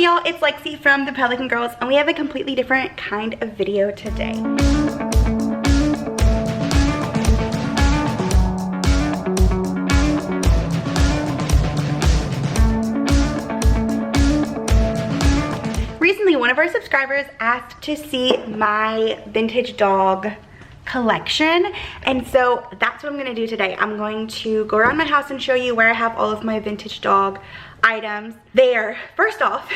Hey y'all, it's Lexi from the Pelican Girls, and we have a completely different kind of video today. Recently, one of our subscribers asked to see my vintage dog collection, and so that's what I'm gonna do today. I'm going to go around my house and show you where I have all of my vintage dog items. They're, first off,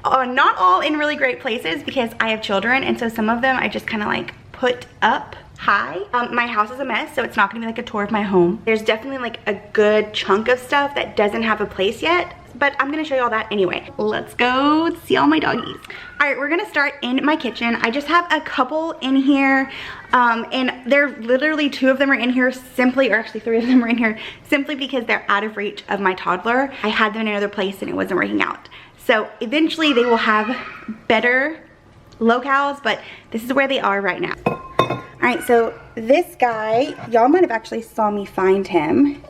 not all in really great places because I have children, and so some of them I just kind of like put up high. My house is a mess, so it's not gonna be like a tour of my home. There's definitely like a good chunk of stuff that doesn't have a place yet, but I'm gonna show you all that anyway. Let's go see all my doggies. All right, we're gonna start in my kitchen. I just have a couple in here, and they're literally, 2 of them are in here simply, or actually 3 of them are in here simply because they're out of reach of my toddler. I had them in another place and it wasn't working out. So eventually they will have better locales, but this is where they are right now. All right, so this guy, y'all might have actually saw me find him.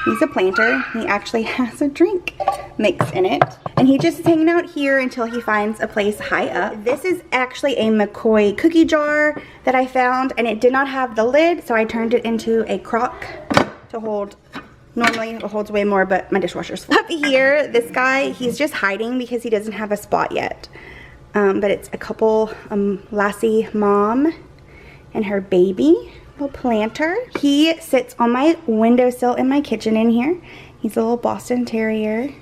He's a planter. He actually has a drink mix in it. And he just is hanging out here until he finds a place high up. This is actually a McCoy cookie jar that I found, and it did not have the lid, so I turned it into a crock to hold. Normally it holds way more, but my dishwasher's full. Up here, this guy, he's just hiding because he doesn't have a spot yet. But it's a couple, Lassie mom and her baby. Little planter. He sits on my windowsill in my kitchen in here. He's a little Boston Terrier.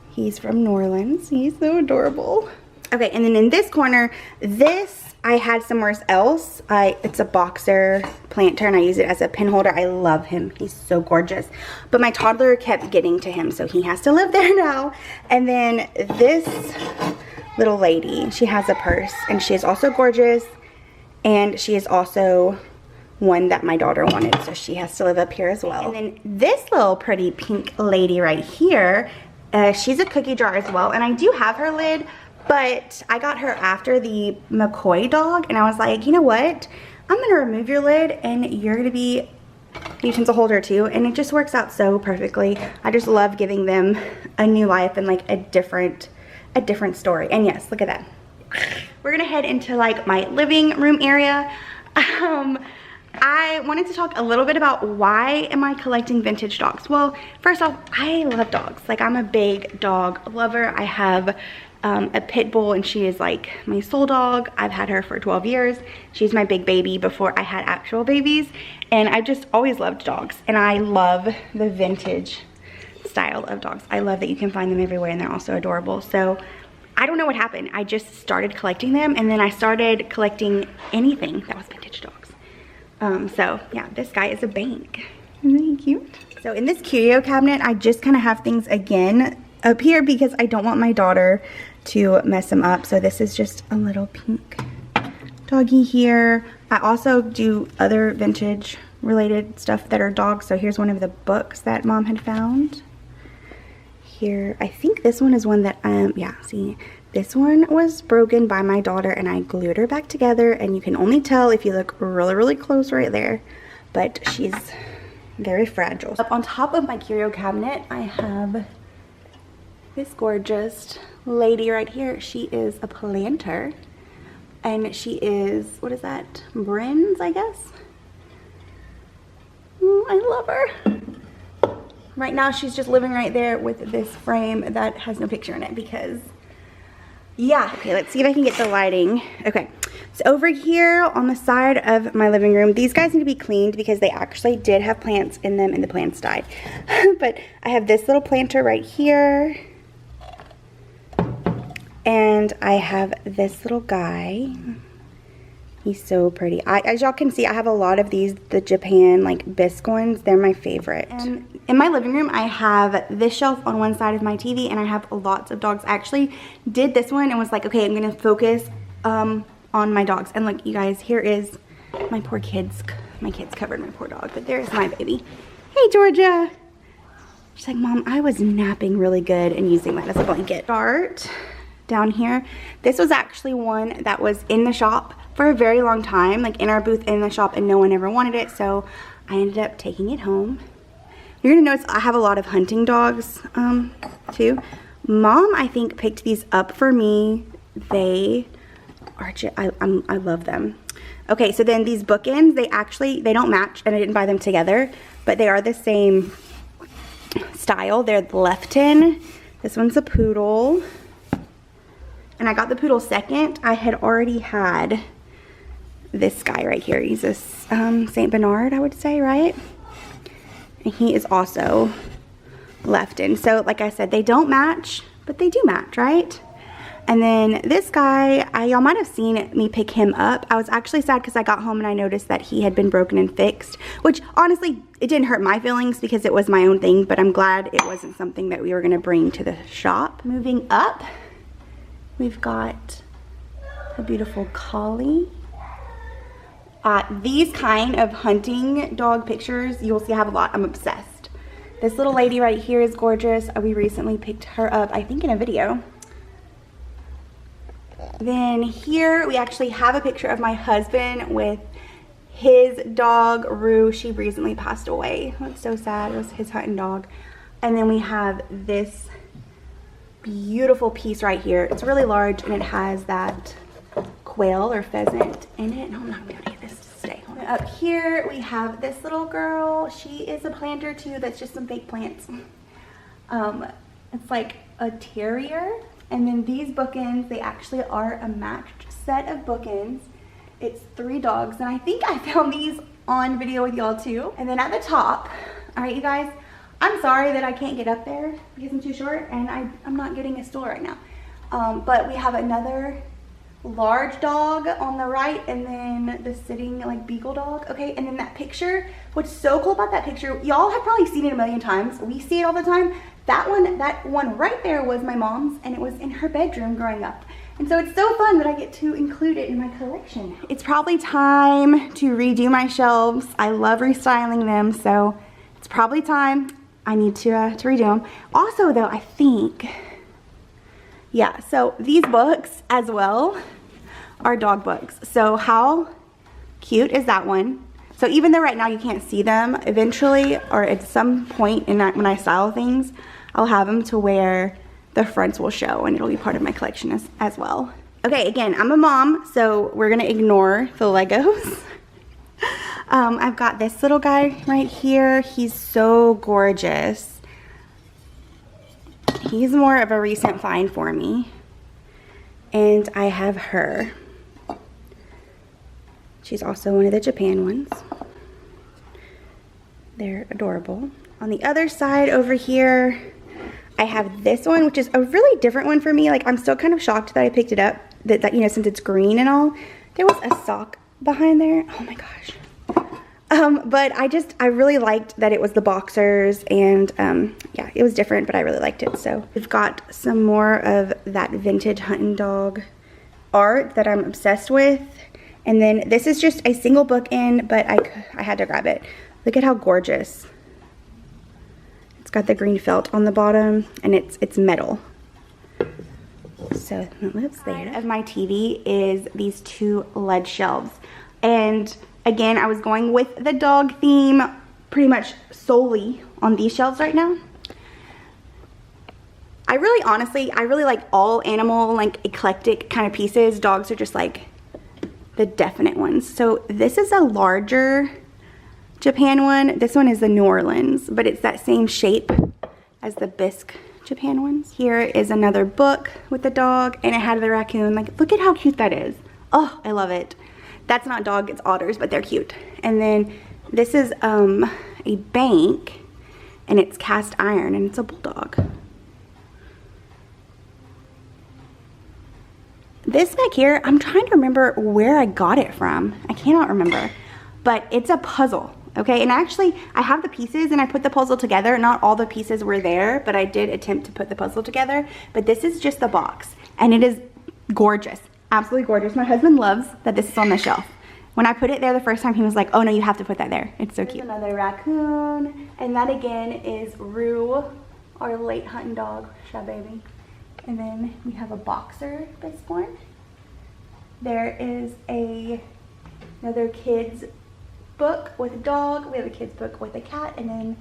He's from New Orleans. He's so adorable. Okay, and then in this corner, this I had somewhere else. It's a boxer planter, and I use it as a pin holder. I love him. He's so gorgeous. But my toddler kept getting to him, so he has to live there now. And then this little lady, she has a purse, and she is also gorgeous. And she is also one that my daughter wanted, so she has to live up here as well. And then this little pretty pink lady right here, she's a cookie jar as well. And I do have her lid, but I got her after the McCoy dog. And I was like, you know what? I'm gonna remove your lid and you're gonna be a utensil holder too. And it just works out so perfectly. I just love giving them a new life and like a different story. And yes, look at that. We're gonna head into like my living room area. I wanted to talk a little bit about why am I collecting vintage dogs. Well, first off, I love dogs. Like, I'm a big dog lover. I have a pit bull, and she is like my soul dog. I've had her for 12 years. She's my big baby before I had actual babies, and I've just always loved dogs, and I love the vintage style of dogs. I love that you can find them everywhere, and they're also adorable. So I don't know what happened. I just started collecting them, and then I started collecting anything that was vintage dogs. So yeah, this guy is a bank. Isn't he cute? So in this curio cabinet, I just kind of have things again up here because I don't want my daughter to mess them up. So this is just a little pink doggy here. I also do other vintage related stuff that are dogs. So here's one of the books that mom had found. Here, I think this one is one that, yeah, see, this one was broken by my daughter and I glued her back together, and you can only tell if you look really, really close right there, but she's very fragile. Up on top of my curio cabinet, I have this gorgeous lady right here. She is a planter, and she is, what is that, Brins, I guess? I love her. Right now, she's just living right there with this frame that has no picture in it because, yeah. Okay, let's see if I can get the lighting. Okay, so over here on the side of my living room, these guys need to be cleaned because they actually did have plants in them and the plants died. But I have this little planter right here. And I have this little guy. He's so pretty. As y'all can see, I have a lot of these, the Japan like bisque ones. They're my favorite. And in my living room, I have this shelf on one side of my TV, and I have lots of dogs. I actually did this one and was like, okay, I'm gonna focus on my dogs. And look, you guys, here is my poor kids. My kids covered my poor dog, but there's my baby. Hey, Georgia. She's like, Mom, I was napping really good and using that as a blanket. Start down here. This was actually one that was in the shop for a very long time, like in our booth in the shop, and no one ever wanted it, so I ended up taking it home. You're gonna notice I have a lot of hunting dogs too. Mom, I think, picked these up for me. They are I love them. Okay, so then these bookends, they don't match, and I didn't buy them together, but they are the same style. They're the Lefton. This one's a poodle. And I got the poodle second. I had already had this guy right here. He's a St. Bernard, I would say, right? And he is also Lefton. So like I said, they don't match, but they do match, right? And then this guy, y'all might have seen me pick him up. I was actually sad because I got home and I noticed that he had been broken and fixed, which honestly, it didn't hurt my feelings because it was my own thing, but I'm glad it wasn't something that we were gonna bring to the shop. Moving up, we've got a beautiful collie. These kind of hunting dog pictures, you'll see I have a lot. I'm obsessed. This little lady right here is gorgeous. We recently picked her up, I think in a video. Then here we actually have a picture of my husband with his dog, Rue. She recently passed away. That's so sad. It was his hunting dog. And then we have this beautiful piece right here. It's really large and it has that quail or pheasant in it. No, I'm not gonna be able to get this to stay. Up here we have this little girl. She is a planter too. That's just some fake plants. It's like a terrier. And then these bookends, they actually are a matched set of bookends. It's 3 dogs, and I think I found these on video with y'all too. And then at the top, all right, you guys, I'm sorry that I can't get up there because I'm too short and I'm not getting a stool right now. But we have another large dog on the right, and then the sitting like beagle dog. Okay, and then that picture, what's so cool about that picture, y'all have probably seen it a million times. We see it all the time. That one right there was my mom's, and it was in her bedroom growing up. And so it's so fun that I get to include it in my collection. It's probably time to redo my shelves. I love restyling them, so it's probably time. I need to redo them. Also though, I think, yeah, so these books as well are dog books. So how cute is that one? So even though right now you can't see them, eventually or at some point in that, when I style things, I'll have them to where the fronts will show and it'll be part of my collection as well. Okay, again, I'm a mom, so we're gonna ignore the Legos. I've got this little guy right here. He's so gorgeous. He's more of a recent find for me. And I have her. She's also one of the Japan ones. They're adorable. On the other side over here, I have this one, which is a really different one for me. Like, I'm still kind of shocked that I picked it up, that you know, since it's green and all. There was a sock behind there. Oh my gosh. But I really liked that it was the boxers, and yeah, it was different, but I really liked it. So we've got some more of that vintage hunting dog art that I'm obsessed with. And then this is just a single bookend, but I had to grab it. Look at how gorgeous. It's got the green felt on the bottom, and it's metal. So let's there. Of my TV is these 2 lead shelves. And again, I was going with the dog theme pretty much solely on these shelves right now. I really like all animal, like eclectic kind of pieces. Dogs are just like the definite ones. So this is a larger Japan one. This one is the New Orleans, but it's that same shape as the bisque Japan ones. Here is another book with the dog, and it had the raccoon. Like, look at how cute that is. Oh, I love it. That's not dog, it's otters, but they're cute. And then this is a bank, and it's cast iron, and it's a bulldog. This back here, I'm trying to remember where I got it from. I cannot remember, but it's a puzzle, okay? And actually, I have the pieces and I put the puzzle together. Not all the pieces were there, but I did attempt to put the puzzle together. But this is just the box, and it is gorgeous, absolutely gorgeous. My husband loves that this is on the shelf. When I put it there the first time, he was like, oh no, you have to put that there. It's so cute. Another raccoon, and that again is Rue, our late hunting dog, Shy Baby. And then we have a boxer that's born. There is another kid's book with a dog. We have a kid's book with a cat. And then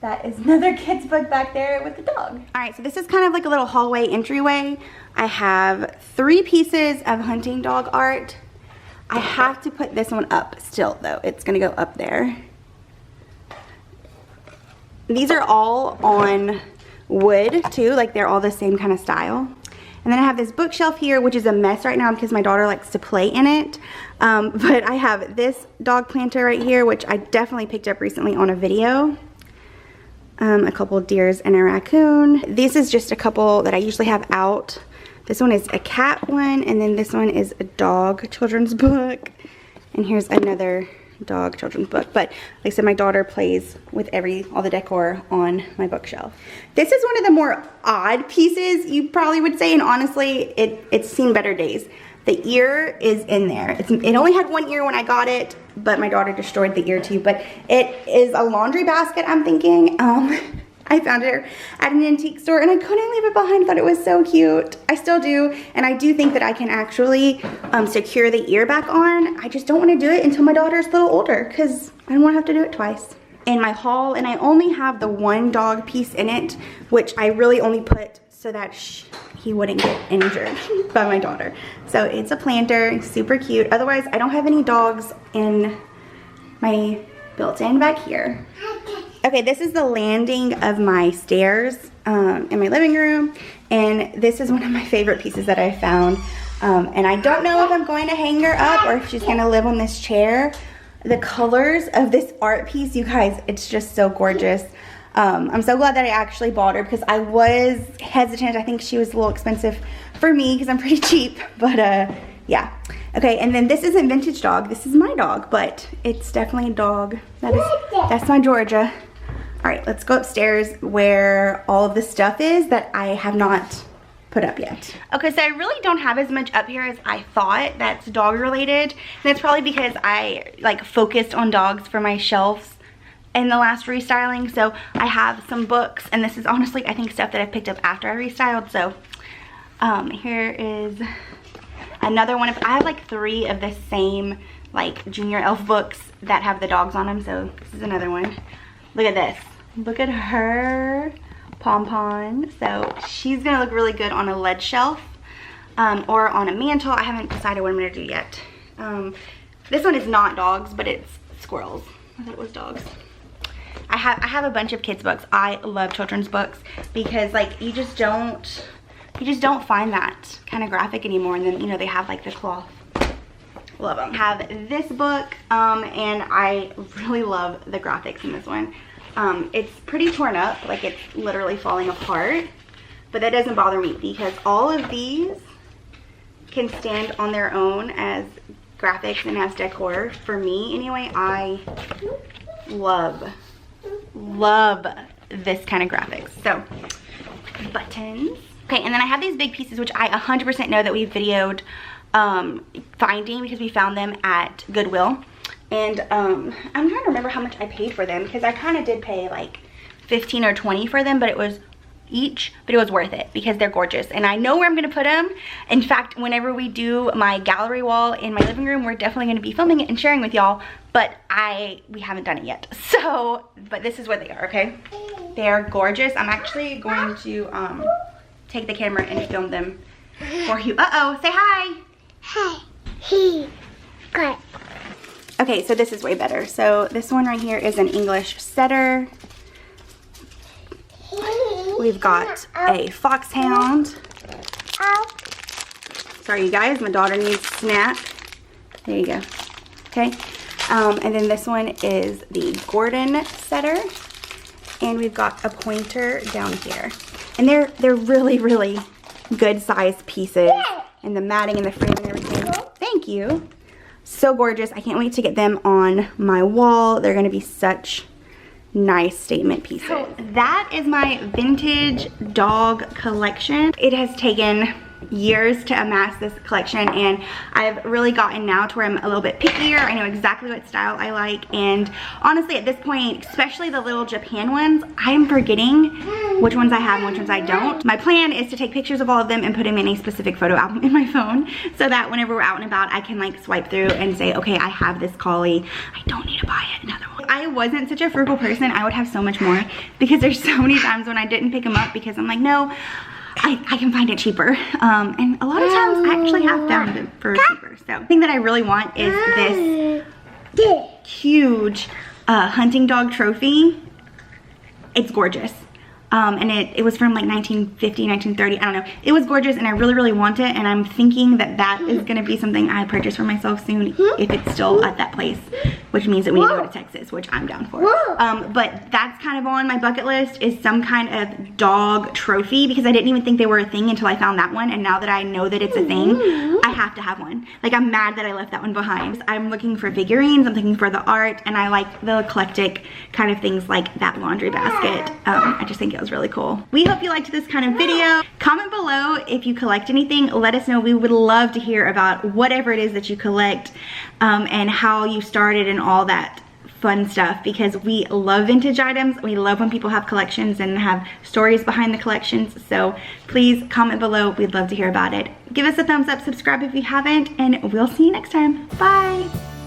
that is another kid's book back there with the dog. All right, so this is kind of like a little hallway entryway. I have 3 pieces of hunting dog art. I have to put this one up still though. It's gonna go up there. These are all on wood too, like they're all the same kind of style. And then I have this bookshelf here, which is a mess right now because my daughter likes to play in it. But I have this dog planter right here, which I definitely picked up recently on a video. A couple deers and a raccoon. This is just a couple that I usually have out. This one is a cat one, and then this one is a dog children's book. And here's another dog children's book. But like I said, my daughter plays with all the decor on my bookshelf. This is one of the more odd pieces, you probably would say, and honestly, it's seen better days. The ear is in there. It only had 1 ear when I got it, but my daughter destroyed the ear too. But it is a laundry basket, I'm thinking. I found it at an antique store and I couldn't leave it behind. I thought it was so cute. I still do, and I do think that I can actually secure the ear back on. I just don't want to do it until my daughter's a little older because I don't want to have to do it twice. In my haul, and I only have the 1 dog piece in it, which I really only put so that he wouldn't get injured by my daughter. So it's a planter, super cute. Otherwise, I don't have any dogs in my built-in back here. Okay, this is the landing of my stairs in my living room, and this is one of my favorite pieces that I found. And I don't know if I'm going to hang her up or if she's gonna live on this chair. The colors of this art piece, you guys, it's just so gorgeous. I'm so glad that I actually bought her because I was hesitant. I think she was a little expensive for me because I'm pretty cheap, but yeah. Okay, and then this isn't vintage dog. This is my dog, but it's definitely a dog. That's my Georgia. All right, let's go upstairs where all of the stuff is that I have not put up yet. Okay, so I really don't have as much up here as I thought that's dog related. And that's probably because I like focused on dogs for my shelves in the last restyling. So I have some books, and this is honestly, I think, stuff that I picked up after I restyled. So here is another one. I have like 3 of the same like junior elf books that have the dogs on them. So this is another one. Look at this. Look at her pom-pom. So she's gonna look really good on a lead shelf or on a mantle. I haven't decided what I'm gonna do yet. This one is not dogs, but it's squirrels. I thought it was dogs. I have a bunch of kids books. I love children's books because like you just don't find that kind of graphic anymore. And then, you know, they have like the cloth. Love them. Have this book, and I really love the graphics in this one. It's pretty torn up, like it's literally falling apart, but that doesn't bother me because all of these can stand on their own as graphics and as decor. For me, anyway, I love this kind of graphics. So, buttons. Okay, and then I have these big pieces, which I 100% know that we videoed finding because we found them at Goodwill. And I'm trying to remember how much I paid for them because I kind of did pay like 15 or 20 for them, but it was each, but it was worth it because they're gorgeous. And I know where I'm gonna put them. In fact, whenever we do my gallery wall in my living room, we're definitely gonna be filming it and sharing with y'all, but we haven't done it yet. So, but this is what they are, okay? They are gorgeous. I'm actually going to take the camera and film them for you. Uh-oh, say hi. Hi. He. Good. Okay, so this is way better. So this one right here is an English setter. We've got a foxhound. Sorry, you guys, my daughter needs a snack. There you go. Okay, and then this one is the Gordon setter, and we've got a pointer down here. And they're really, really good sized pieces, and the matting and the frame and everything. Thank you. So gorgeous. I can't wait to get them on my wall. They're gonna be such nice statement pieces. So that is my vintage dog collection. It has taken years to amass this collection, and I've really gotten now to where I'm a little bit pickier. I know exactly what style I like, and honestly at this point, especially the little Japan ones, I am forgetting which ones I have and which ones I don't. My plan is to take pictures of all of them and put them in a specific photo album in my phone so that whenever we're out and about I can like swipe through and say, okay, I have this collie, I don't need to buy another one. If I wasn't such a frugal person, I would have so much more, because there's so many times when I didn't pick them up because I'm like, no, I can find it cheaper, and a lot of times I actually have found it for cheaper. So the thing that I really want is this huge hunting dog trophy. It's gorgeous. And it was from like 1950, 1930, I don't know. It was gorgeous and I really, really want it, and I'm thinking that that is gonna be something I purchase for myself soon if it's still at that place, which means that we need to go to Texas, which I'm down for. But that's kind of on my bucket list, is some kind of dog trophy, because I didn't even think they were a thing until I found that one, and now that I know that it's a thing, I have to have one. Like, I'm mad that I left that one behind. I'm looking for figurines, I'm looking for the art, and I like the eclectic kind of things like that laundry basket. I just think it was really cool. We hope you liked this kind of video. Comment below if you collect anything. Let us know. We would love to hear about whatever it is that you collect, and how you started and all that fun stuff, because we love vintage items. We love when people have collections and have stories behind the collections. So please comment below. We'd love to hear about it. Give us a thumbs up, subscribe if you haven't, and we'll see you next time. Bye.